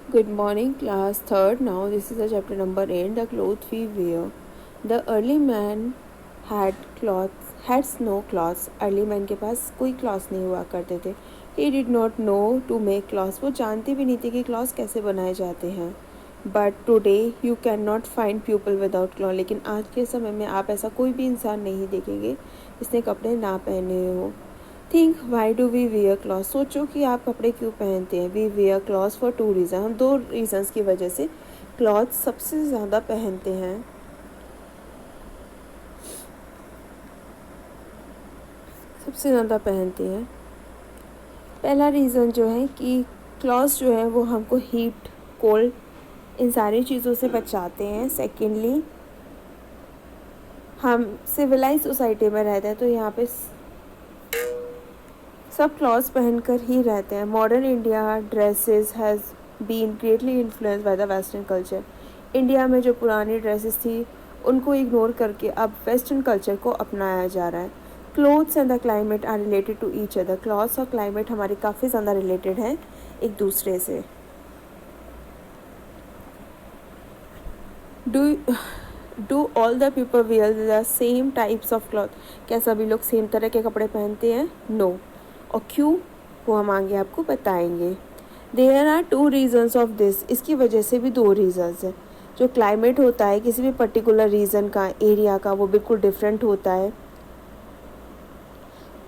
Good morning, class third. Now, this is the chapter number 8, the clothes we wear. The early man had no clothes. Early man के पास कोई clothes नहीं हुआ करते थे. He did not know to make clothes. वो जानते भी नहीं थे कि clothes कैसे बनाए जाते हैं. But today you cannot find people without clothes. लेकिन आज के समय में आप ऐसा कोई भी इंसान नहीं देखेंगे जिसने कपड़े ना पहने हो. Think why do we wear cloth. सोचो कि आप कपड़े क्यों पहनते हैं. We wear cloth for 2 reason. हम 2 रीज़न्स की वजह से क्लॉथ सबसे ज़्यादा पहनते हैं. पहला रीज़न जो है कि क्लॉथ्स जो है वो हमको हीट, कोल्ड इन सारी चीज़ों से बचाते हैं. सेकेंडली, हम सिविलाइज सोसाइटी में रहते हैं तो यहाँ पे सब क्लॉथ्स पहनकर ही रहते हैं. Modern India dresses has been greatly influenced by the western culture. India में जो पुरानी ड्रेसेस थी उनको इग्नोर करके अब वेस्टर्न कल्चर को अपनाया जा रहा है. Clothes and the climate are related to each other. Clothes और क्लाइमेट हमारे काफ़ी ज़्यादा रिलेटेड हैं एक दूसरे से. Do all the people wear the same types of cloth. क्या सभी लोग सेम तरह के कपड़े पहनते हैं? नो. और क्यों, वो हम आगे आपको बताएंगे. There are 2 reasons of this. इसकी वजह से भी 2 रीजन्स हैं. जो क्लाइमेट होता है किसी भी पर्टिकुलर रीजन का, एरिया का, वो बिल्कुल डिफरेंट होता है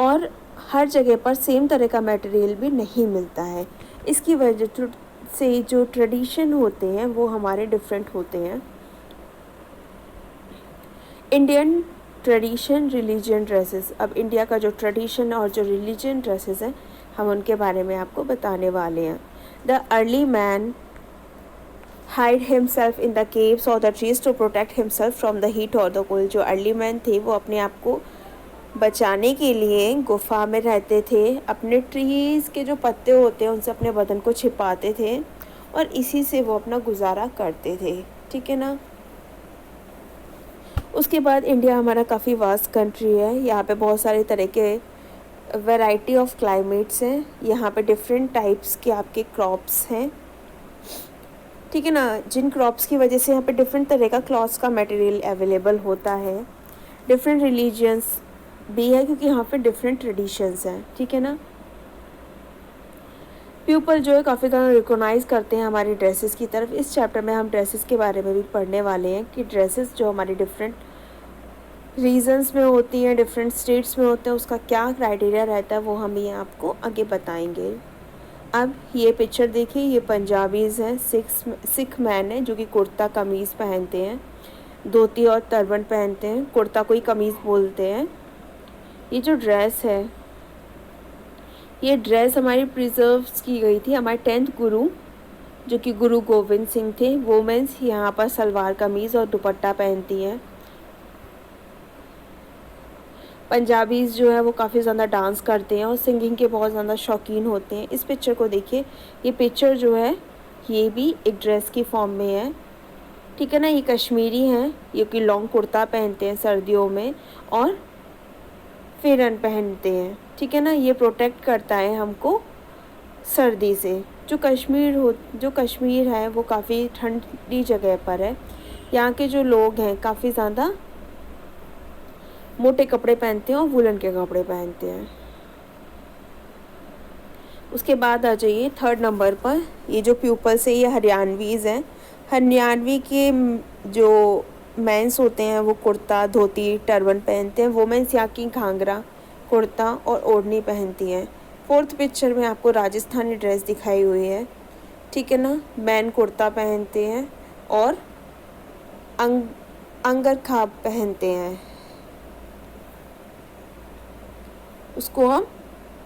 और हर जगह पर सेम तरह का मटेरियल भी नहीं मिलता है. इसकी वजह से जो ट्रेडिशन होते हैं वो हमारे डिफरेंट होते हैं. Indian tradition, religion, dresses. अब इंडिया का जो ट्रेडिशन और जो रिलीजन ड्रेसेस हैं हम उनके बारे में आपको बताने वाले हैं. The early man hide himself in the caves और the trees to protect himself from the heat और द कोल्ड. जो अर्ली मैन थे वो अपने आप को बचाने के लिए गुफा में रहते थे. अपने ट्रीज़ के जो पत्ते होते हैं उनसे अपने बदन को छिपाते थे और इसी से वो अपना गुजारा करते थे. ठीक है ना. उसके बाद इंडिया हमारा काफ़ी वास्ट कंट्री है. यहाँ पे बहुत सारे तरह के वैरायटी ऑफ क्लाइमेट्स हैं. यहाँ पे डिफरेंट टाइप्स के आपके क्रॉप्स हैं. ठीक है ना. जिन क्रॉप्स की वजह से यहाँ पे डिफरेंट तरह का क्लॉथ्स का मटेरियल अवेलेबल होता है. डिफरेंट रिलीजियंस भी है क्योंकि यहाँ पे डिफरेंट ट्रेडिशंस हैं. ठीक है ना. पीपल जो है काफ़ी ज़्यादा रिकोगनाइज़ करते हैं हमारी ड्रेसेस की तरफ. इस चैप्टर में हम ड्रेसेस के बारे में भी पढ़ने वाले हैं कि ड्रेसेस जो हमारी डिफरेंट रीजन्स में होती हैं, डिफरेंट स्टेट्स में होते हैं, उसका क्या क्राइटेरिया रहता है वो हम ये आपको आगे बताएंगे. अब ये पिक्चर देखिए. ये पंजाबीज़ हैं. सिख मैन है जो कि कुर्ता कमीज़ पहनते हैं, धोती और टर्बन पहनते हैं. कुर्ता को ही कमीज़ बोलते हैं. ये जो ड्रेस है, ये ड्रेस हमारी प्रिजर्व की गई थी. हमारे 10th गुरु जो कि गुरु गोविंद सिंह थे. वोमेंस यहाँ पर सलवार कमीज़ और दुपट्टा पहनती हैं. पंजाबीज़ जो है वो काफ़ी ज़्यादा डांस करते हैं और सिंगिंग के बहुत ज़्यादा शौकीन होते हैं. इस पिक्चर को देखिए. ये पिक्चर जो है ये भी एक ड्रेस की फॉर्म में है. ठीक है ना. ये कश्मीरी हैं. ये कि लॉन्ग कुर्ता पहनते हैं सर्दियों में और फेरन पहनते हैं. ठीक है ना. ये प्रोटेक्ट करता है हमको सर्दी से. जो कश्मीर है वो काफ़ी ठंडी जगह पर है. यहाँ के जो लोग हैं काफ़ी ज़्यादा मोटे कपड़े पहनते हैं और वुलन के कपड़े पहनते हैं. उसके बाद आ जाइए 3rd नंबर पर. ये जो प्यूपल्स है ये हरियाणवीज़ हैं. हरियाणवी के जो मेंस होते हैं वो कुर्ता, धोती, टर्बन पहनते हैं. वुमेंस यहाँ की घाघरा, कुर्ता और ओढ़नी पहनती हैं. 4th पिक्चर में आपको राजस्थानी ड्रेस दिखाई हुई है. ठीक है ना. मैन कुर्ता पहनते हैं और अंगरखाब पहनते हैं. उसको हम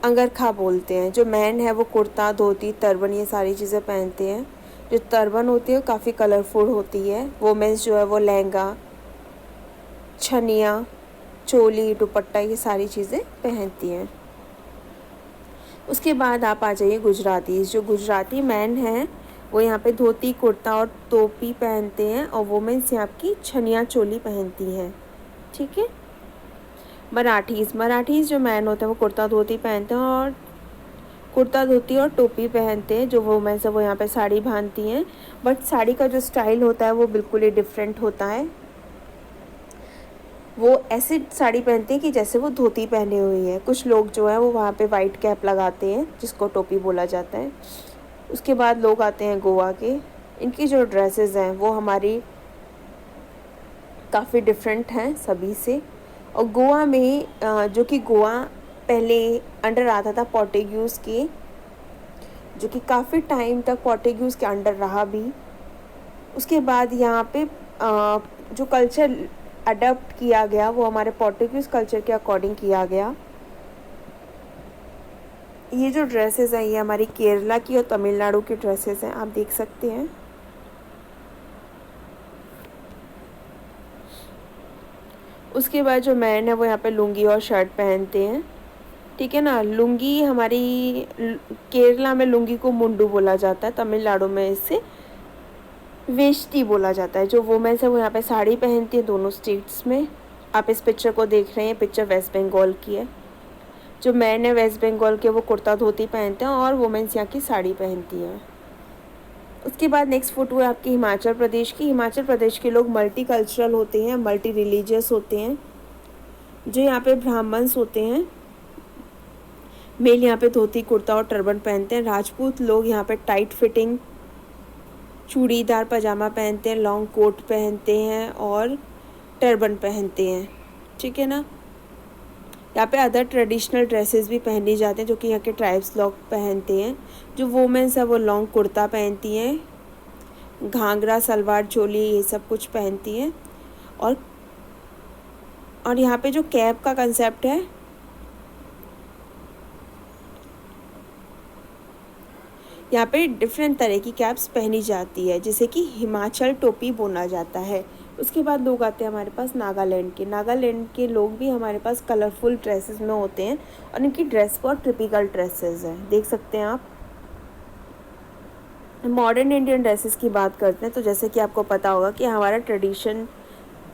अंगरखा बोलते हैं. जो मैन है वो कुर्ता, धोती, टर्बन ये सारी चीज़ें पहनते हैं. जो टर्बन होती है काफ़ी कलरफुल होती है. वोमेंस जो है वो लहंगा, छनिया, चोली, दुपट्टा ये सारी चीज़ें पहनती हैं. उसके बाद आप आ जाइए गुजराती. जो गुजराती मैन हैं वो यहाँ पे धोती, कुर्ता और टोपी पहनते हैं और वोमेंस यहाँ की छनिया, चोली पहनती हैं. ठीक है. मराठीज़ जो मैन होते हैं वो कुर्ता, धोती पहनते हैं और कुर्ता धोती और टोपी पहनते हैं। जो वुमेन्स है वो यहाँ पे साड़ी बांधती हैं, बट साड़ी का जो स्टाइल होता है वो बिल्कुल ही डिफरेंट होता है। वो ऐसी साड़ी पहनती हैं कि जैसे वो धोती पहने हुई है। कुछ लोग जो है वो वहाँ पे वाइट कैप लगाते हैं जिसको टोपी बोला जाता है। उसके बाद लोग आते हैं गोवा के। इनकी जो ड्रेसेस हैं वो हमारी काफ़ी डिफरेंट हैं सभी से। और गोवा में जो कि गोवा पहले अंडर आता था पोर्टुगीज़ के, जो कि काफ़ी टाइम तक पोर्टुगीज़ के अंडर रहा भी। उसके बाद यहाँ पे जो कल्चर अडॉप्ट किया गया वो हमारे पोर्टुगीज़ कल्चर के अकॉर्डिंग किया गया। ये जो ड्रेसेस हैं ये हमारी केरला की और तमिलनाडु की ड्रेसेस हैं, आप देख सकते हैं। उसके बाद जो मैन है वो यहाँ पे लुंगी और शर्ट पहनते हैं, ठीक है ना। लुंगी हमारी केरला में लुंगी को मुंडू बोला जाता है, तमिलनाडु में इसे वेष्टी बोला जाता है। जो वुमेन्स है वो यहाँ पे साड़ी पहनती है दोनों स्टेट्स में। आप इस पिक्चर को देख रहे हैं, पिक्चर वेस्ट बंगाल की है। जो मैन है वेस्ट बंगाल के वो कुर्ता धोती पहनते हैं और वुमेन्स यहाँ की साड़ी पहनती हैं। उसके बाद नेक्स्ट फोटो है आपकी हिमाचल प्रदेश की। हिमाचल प्रदेश के लोग मल्टी कल्चरल होते हैं, मल्टी रिलीजियस होते हैं। जो यहाँ पे ब्राह्मण्स होते हैं, मेल यहाँ पे धोती कुर्ता और टर्बन पहनते हैं। राजपूत लोग यहाँ पे टाइट फिटिंग चूड़ीदार पजामा पहनते हैं, लॉन्ग कोट पहनते हैं और टर्बन पहनते हैं, ठीक है ना। यहाँ पे अदर ट्रेडिशनल ड्रेसेस भी पहनी जाते हैं जो कि यहाँ के ट्राइब्स लोग पहनते हैं। जो वुमेन्स है वो लॉन्ग कुर्ता पहनती हैं, घाघरा सलवार चोली ये सब कुछ पहनती हैं। और यहाँ पे जो कैप का कंसेप्ट है, यहाँ पे डिफरेंट तरह की कैप्स पहनी जाती है जिसे कि हिमाचल टोपी बोला जाता है। उसके बाद लोग आते हैं हमारे पास नागालैंड के। नागालैंड के लोग भी हमारे पास कलरफुल ड्रेसेस में होते हैं और इनकी ड्रेस बहुत टिपिकल ड्रेसेस हैं, देख सकते हैं आप। मॉडर्न इंडियन ड्रेसेस की बात करते हैं तो जैसे कि आपको पता होगा कि हमारा ट्रेडिशन,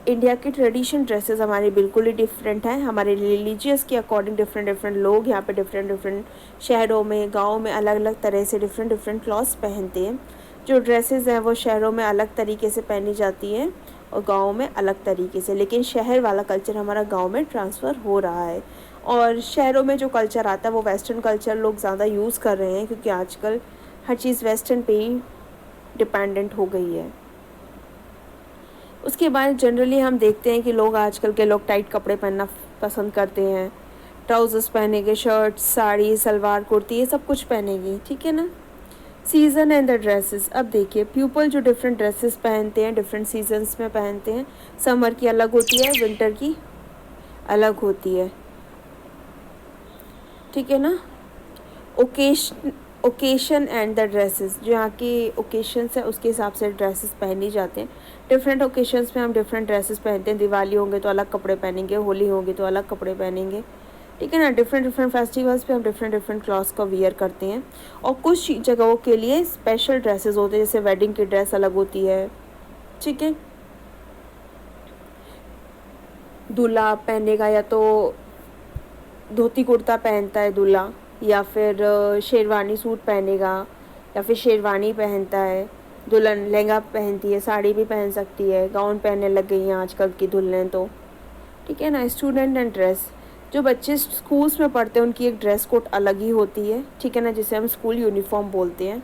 इंडिया की ट्रेडिशन ड्रेसेस हमारी बिल्कुल ही डिफरेंट हैं। हमारे रिलीजियस के अकॉर्डिंग डिफरेंट लोग यहाँ पे डिफरेंट शहरों में, गाँव में अलग अलग तरह से डिफरेंट क्लॉथ्स पहनते हैं। जो ड्रेसेस हैं वो शहरों में अलग तरीके से पहनी जाती हैं और गाँव में अलग तरीके से, लेकिन शहर वाला कल्चर हमारा गाँव में ट्रांसफ़र हो रहा है। और शहरों में जो कल्चर आता है वो वेस्टर्न कल्चर लोग ज़्यादा यूज़ कर रहे हैं क्योंकि आजकल हर चीज़ वेस्टर्न पे ही डिपेंडेंट हो गई है। उसके बाद जनरली हम देखते हैं कि लोग आजकल के लोग टाइट कपड़े पहनना पसंद करते हैं। ट्राउजर्स पहनेंगे, शर्ट्स, साड़ी, सलवार कुर्ती ये सब कुछ पहनेंगे, ठीक है ना। सीज़न एंड द ड्रेसेस, अब देखिए पीपल जो डिफरेंट ड्रेसेस पहनते हैं डिफरेंट सीजन्स में पहनते हैं। समर की अलग होती है, विंटर की अलग होती है, ठीक है ना। ओकेशन एंड द ड्रेसेस, जो यहाँ की ओकेशंस है उसके हिसाब से ड्रेसेस पहनी जाते हैं। डिफरेंट ओकेशंस में हम डिफरेंट ड्रेसेस पहनते हैं। दिवाली होंगे तो अलग कपड़े पहनेंगे, होली होगी तो अलग कपड़े पहनेंगे, ठीक है ना। डिफरेंट फेस्टिवल्स पे हम डिफरेंट क्लॉथ्स का वियर करते हैं। और कुछ जगहों के लिए स्पेशल ड्रेसेस होते हैं, जैसे वेडिंग की ड्रेस अलग होती है, ठीक है। दूल्हा पहनेगा या तो धोती कुर्ता पहनता है दूल्हा, या फिर शेरवानी सूट पहनेगा, या फिर शेरवानी पहनता है। दुल्हन लहंगा पहनती है, साड़ी भी पहन सकती है, गाउन पहनने लग गई हैं आजकल की दुल्हन तो, ठीक है ना। स्टूडेंट एंड ड्रेस, जो बच्चे स्कूल्स में पढ़ते हैं उनकी एक ड्रेस कोड अलग ही होती है, ठीक है ना, जिसे हम स्कूल यूनिफॉर्म बोलते हैं।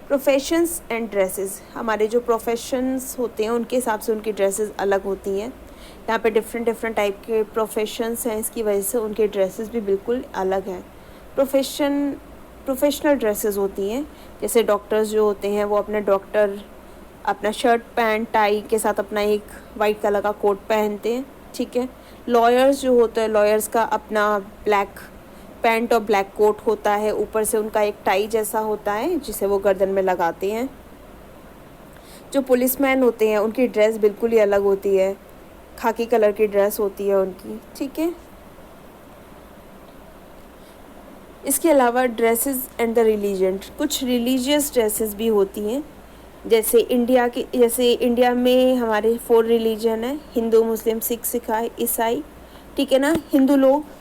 प्रोफेशंस एंड ड्रेसेस, हमारे जो प्रोफेशंस होते हैं उनके हिसाब से उनकी ड्रेसेस अलग होती हैं। यहाँ पे डिफरेंट टाइप के प्रोफेशंस हैं, इसकी वजह से उनके ड्रेसेस भी बिल्कुल अलग हैं। प्रोफेशनल ड्रेसेस होती हैं, जैसे डॉक्टर्स जो होते हैं वो अपना शर्ट पैंट टाई के साथ अपना एक वाइट कलर का कोट पहनते हैं, ठीक है। लॉयर्स जो होते हैं, लॉयर्स का अपना ब्लैक पैंट और ब्लैक कोट होता है, ऊपर से उनका एक टाई जैसा होता है जिसे वो गर्दन में लगाते हैं। जो पुलिसमैन होते हैं उनकी ड्रेस बिल्कुल ही अलग होती है, खाकी कलर की ड्रेस होती है उनकी, ठीक है। इसके अलावा ड्रेसेस एंड द रिलीजन, कुछ रिलीजियस ड्रेसेस भी होती हैं। जैसे इंडिया में हमारे 4 रिलीजन है, हिंदू, मुस्लिम, सिख, ईसाई, ठीक है ना। हिंदू लोग